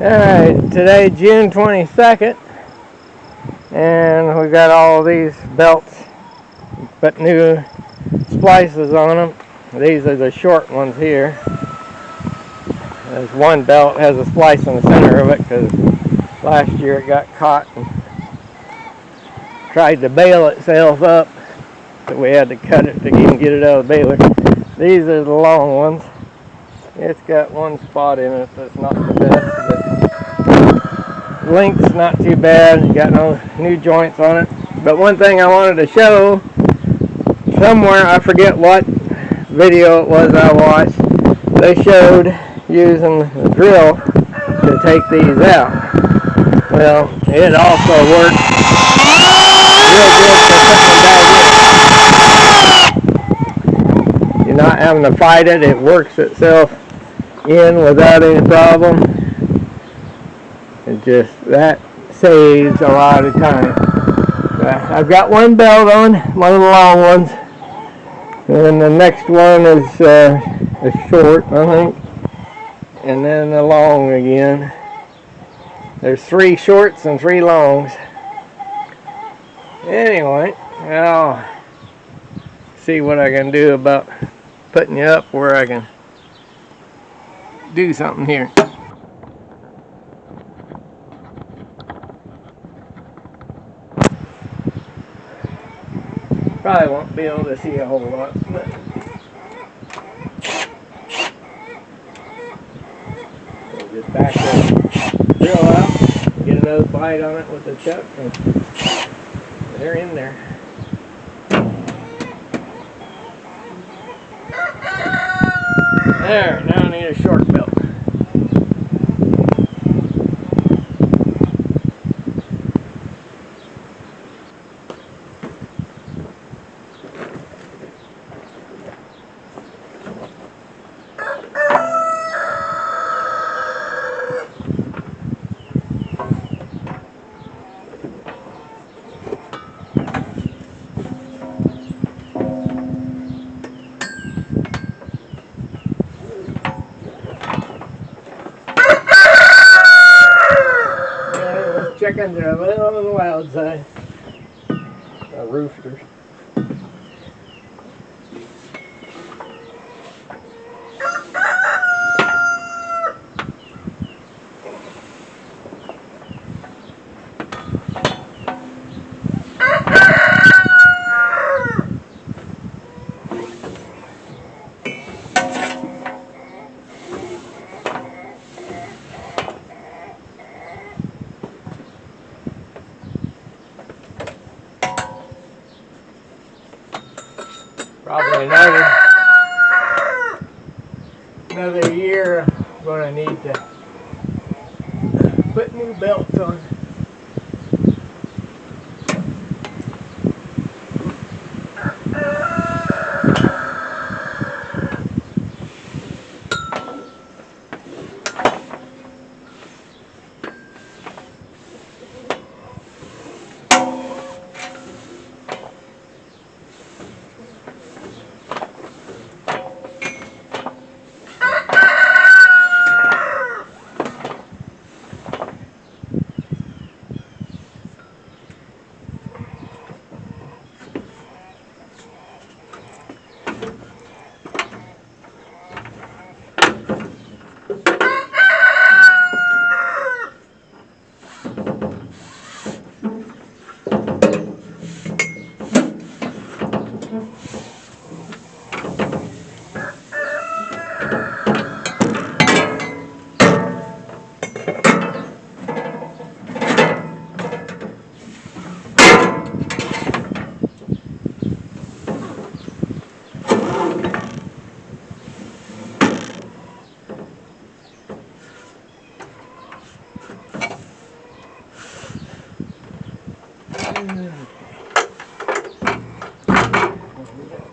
Alright, today June 22nd, and we got all these belts, but new splices on them. These are the short ones here. There's one belt has a splice in the center of it because last year it got caught and tried to bail itself up, so we had to cut it to even get it out of the baler. These are the long ones. It's got one spot in it that's not the best, but length's not too bad. Got no new joints on it. But one thing I wanted to show somewhere, I forget what video it was I watched, they showed using the drill to take these out. Well, it also works real good for putting them back in. You're not having to fight it. It works itself in without any problem. It just, that saves a lot of time. I've got one belt on, one of the long ones, and the next one is a short, I think, and then the long again. There's 3 shorts and 3 longs. Anyway, I'll see what I can do about putting you up where I can do something here. Probably won't be able to see a whole lot, but we'll just back the drill out, get another bite on it with the chuck, and they're in there. There, now I need a short belt. Chickens are a little on the wild side. Roosters. Probably another year I'm going to need to put new belts on.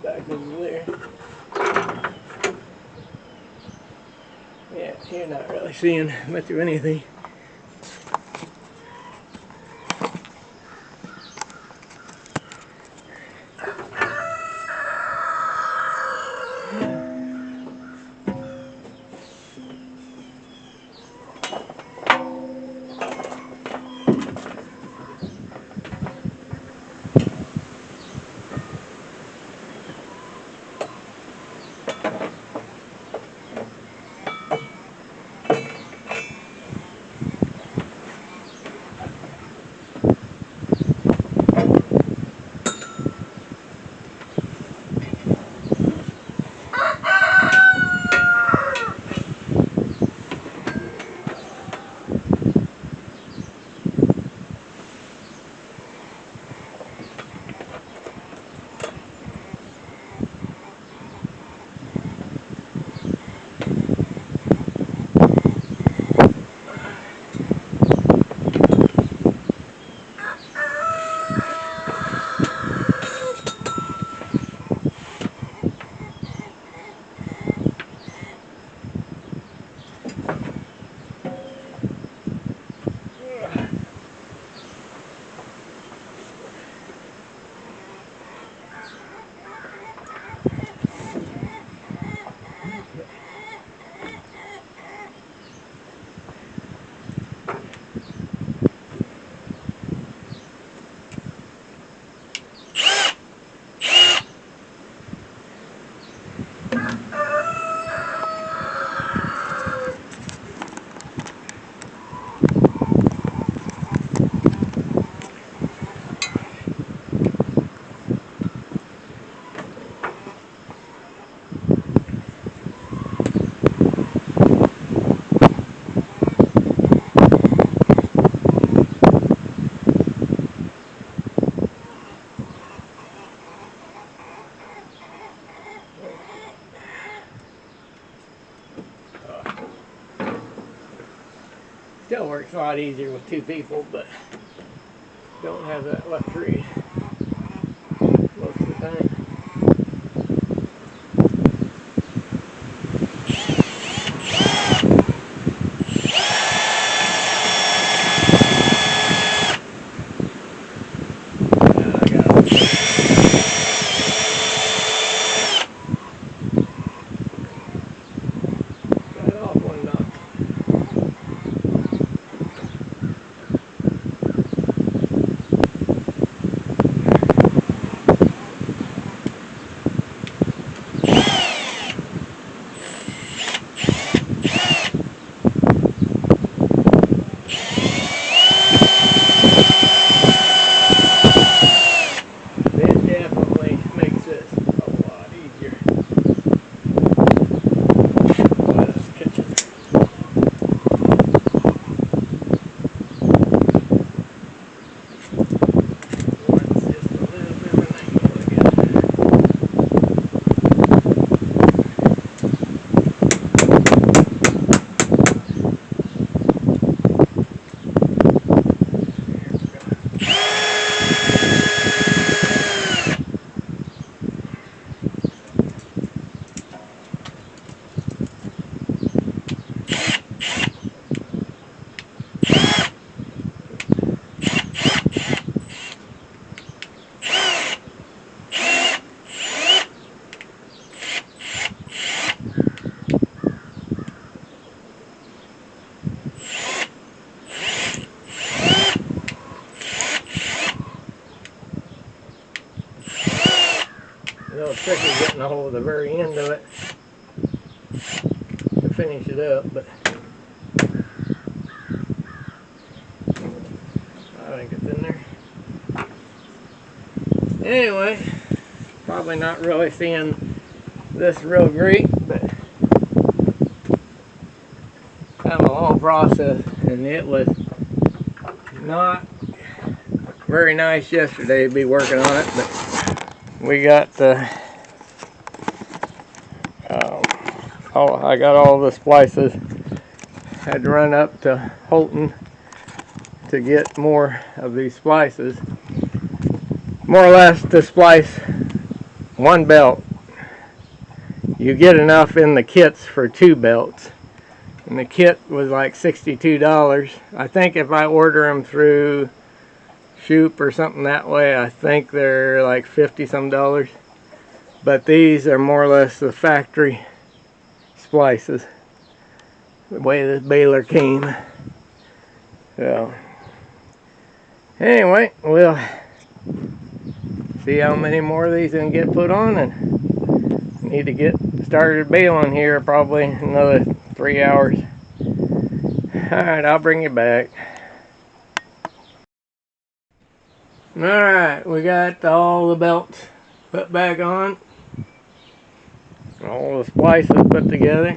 Back over there. Yeah, you're not really seeing much of anything. Still works a lot easier with 2 people, but don't have that luxury most of the time. A little tricky getting a hold of the very end of it to finish it up, but I think it's in there. Anyway, probably not really seeing this real great, but kind of a long process, and it was not very nice yesterday to be working on it, but we got the I got all the splices. Had to run up to Holton to get more of these splices, more or less to splice one belt. You get enough in the kits for 2 belts, and the kit was like $62. I think if I order them through Shoop or something that way, I think they're like 50 some dollars, but these are more or less the factory splices, the way this baler came. So anyway, we'll see how many more of these can get put on, and need to get started baling here probably another 3 hours. Alright, I'll bring you back. Alright, we got all the belts put back on, all the splices put together.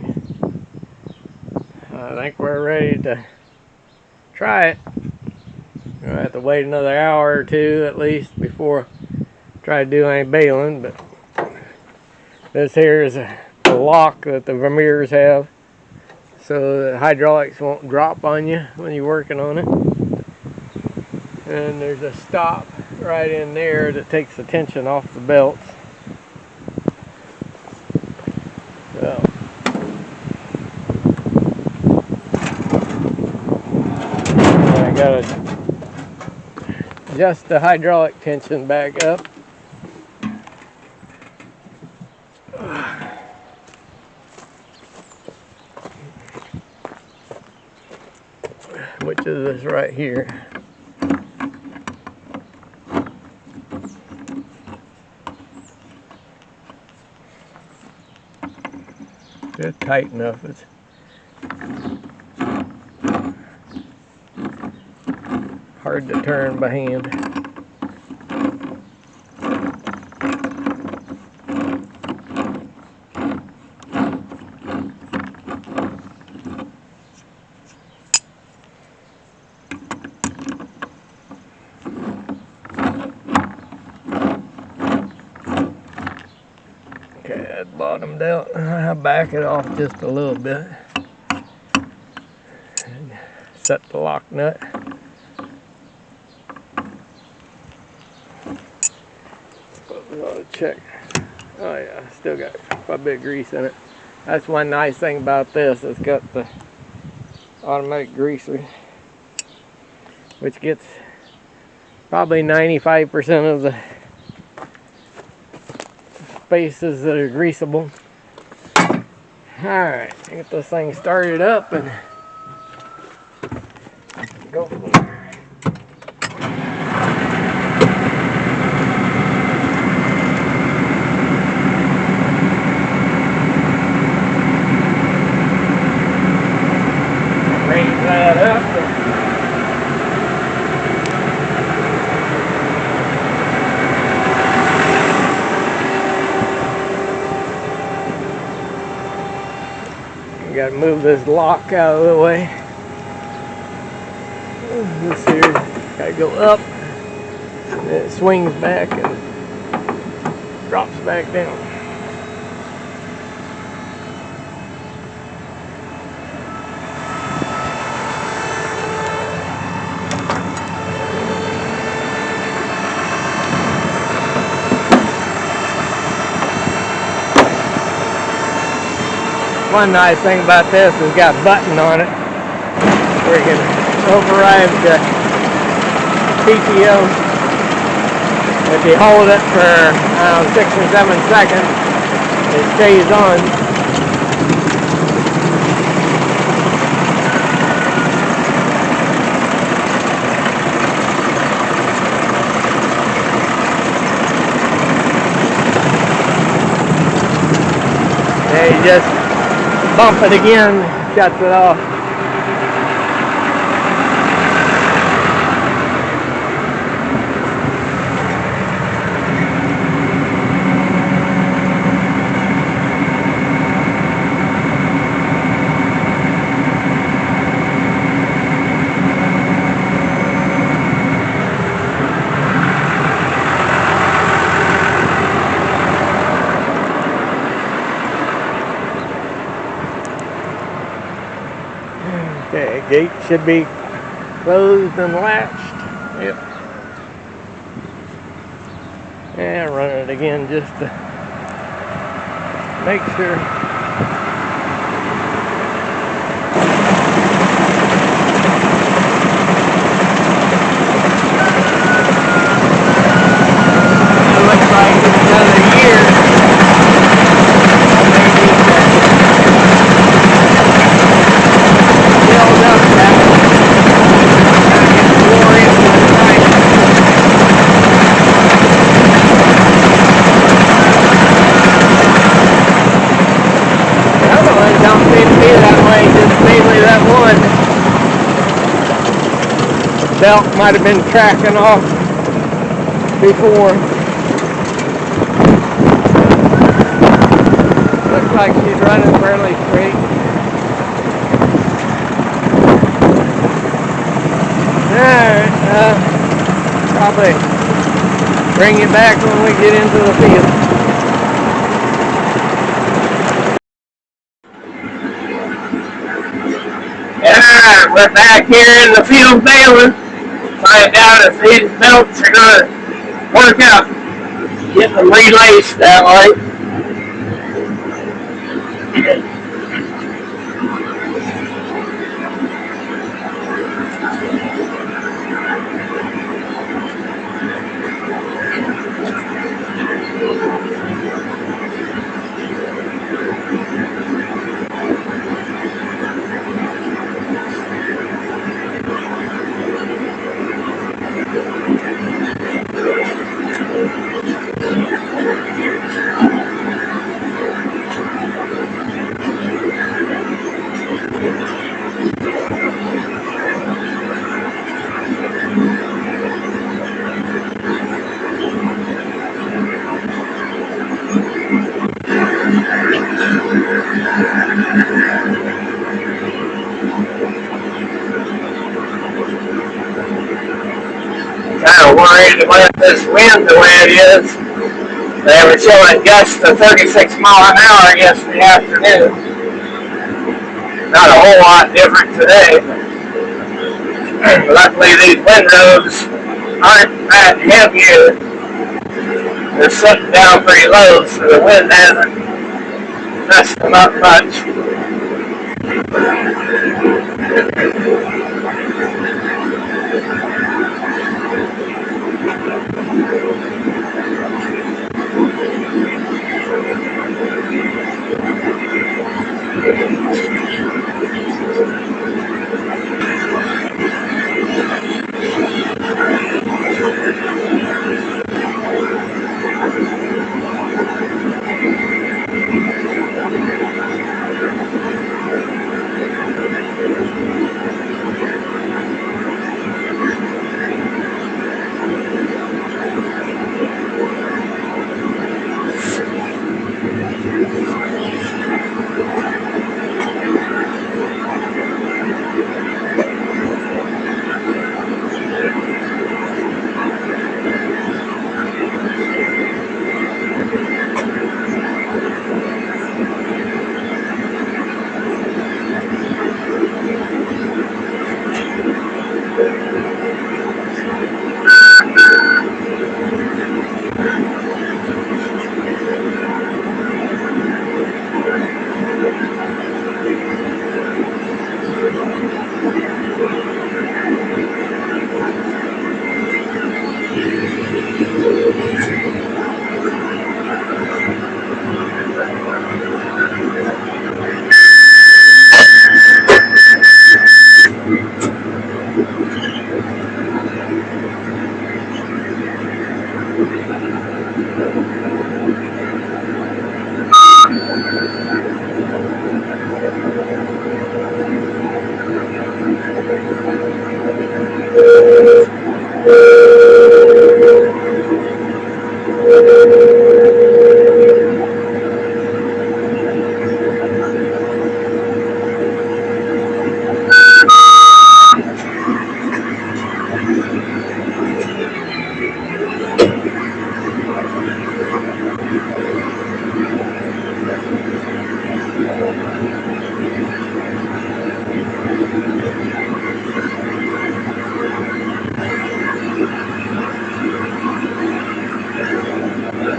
I think we're ready to try it. We'll have to wait another hour or 2 at least before I try to do any baling, but this here is a lock that the Vermeers have, so the hydraulics won't drop on you when you're working on it. And there's a stop right in there that takes the tension off the belts. So I gotta adjust the hydraulic tension back up. Which is this right here. It's tight enough. It's hard to turn by hand. Okay, that bottomed out. I'll back it off just a little bit. set the lock nut. Check. Oh yeah, still got quite a bit of grease in it. That's one nice thing about this. It's got the automatic greaser, which gets probably 95% of the spaces that are greasable. Alright, get this thing started up and go from there. Raise that up. Got to move this lock out of the way. This here got to go up, and it swings back and drops back down. One nice thing about this is it's got a button on it where you can override the PTO. If you hold it for 6 or 7 seconds, it stays on. And you just bump it again, shuts it off. Okay, gate should be closed and latched. Yep. And run it again just to make sure. It looks like it's another year. Belt might have been tracking off before. Looks like she's running fairly straight. Alright, probably bring it back when we get into the field. Alright, we're back here in the field baling. Find out if these belts are going to work out. Get them relaced that way. Kind of worried about this wind the way it is. They were showing gusts of 36 miles an hour yesterday afternoon. Not a whole lot different today. Luckily, these windrows aren't that heavy. They're sitting down pretty low, so the wind hasn't messed them up much.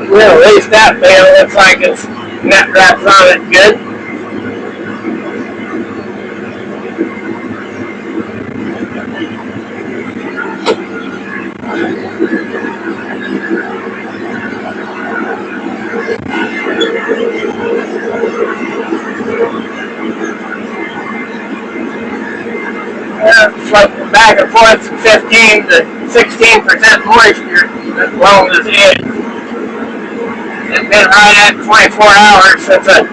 Well, at least that bale looks like it's net wraps on it good. Floating back and forth from 15 to 16% moisture as long as it. It's been right at 24 hours since I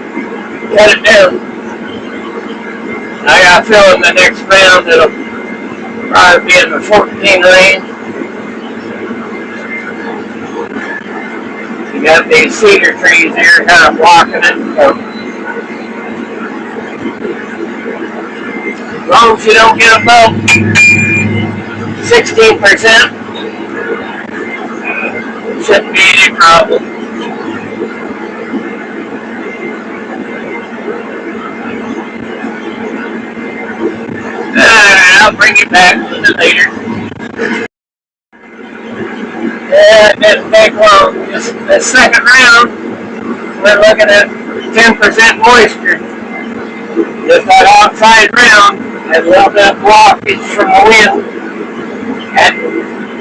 cut it down. I got a feeling the next round it'll probably be in the 14 range. You got these cedar trees here kind of blocking it. So as long as you don't get above 16%, shouldn't be any problem. Alright, I'll bring it back a little later. Yeah, it didn't take long. The second round, we're looking at 10% moisture. Just that outside round had a little bit of blockage from the wind and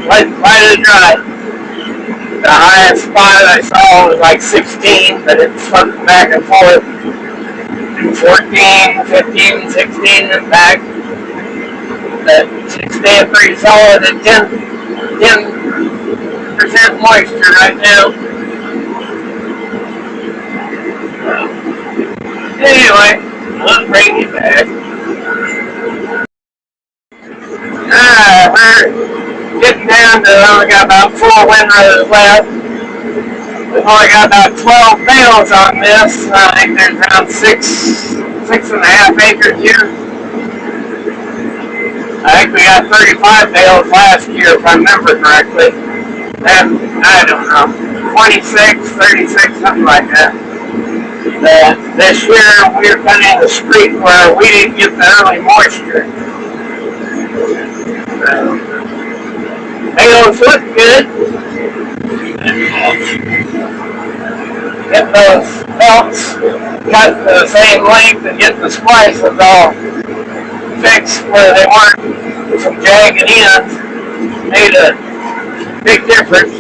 let it dry. The highest spot I saw was like 16, but it's floating back and forth. 14, 15, 16 and back. But it's staying pretty solid at 10% moisture right now. Anyway, I'll bring you back. We're getting down to, we got about 4 windrows left. We've only got about 12 bales on this. I think there's around 6.5 acres here. I think we got 35 bales last year, if I remember correctly. And I don't know, 26, 36, something like that. This year we were kind of in the street where we didn't get the early moisture. get those belts cut to the same length and get the splices all fixed where they weren't some jagged ends made a big difference.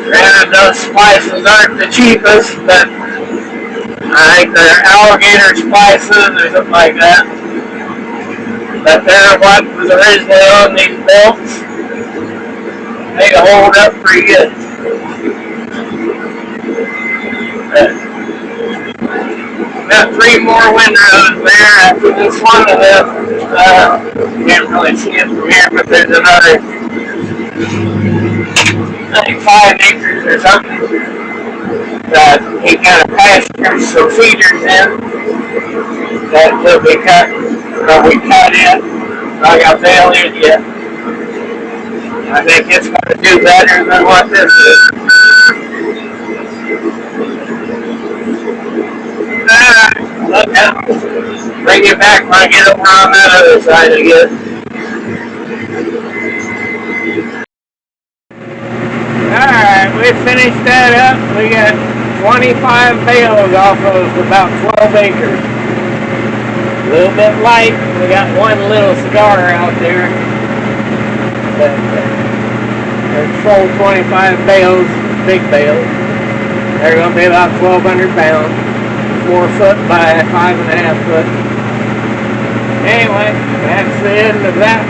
Granted, those splices aren't the cheapest, but I think they're alligator splices or something like that. But they're what was originally on these belts. They hold up pretty good. Got 3 more windrows there after this one, and then you can't really see it from here, but there's another, I think 5 acres or something that he kind of pastures some feeders in that will be cut, or we cut in. I got bailed in yet. I think it's going to do better than what this is. Look out. Bring it back when I get over on that other side again. Alright, we finished that up. We got 25 bales off of about 12 acres. A little bit light. We got one little cigar out there. But they're sold 25 bales, big bales. They're going to be about 1,200 pounds. 4 foot by 5.5 foot. Anyway, that's the end of that.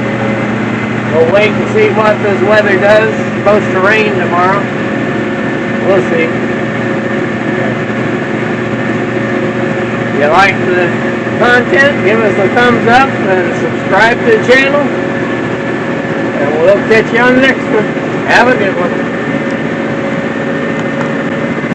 We'll wait and see what this weather does. It's supposed to rain tomorrow. We'll see. If you like the content, give us a thumbs up and subscribe to the channel. And we'll catch you on the next one. Have a good one.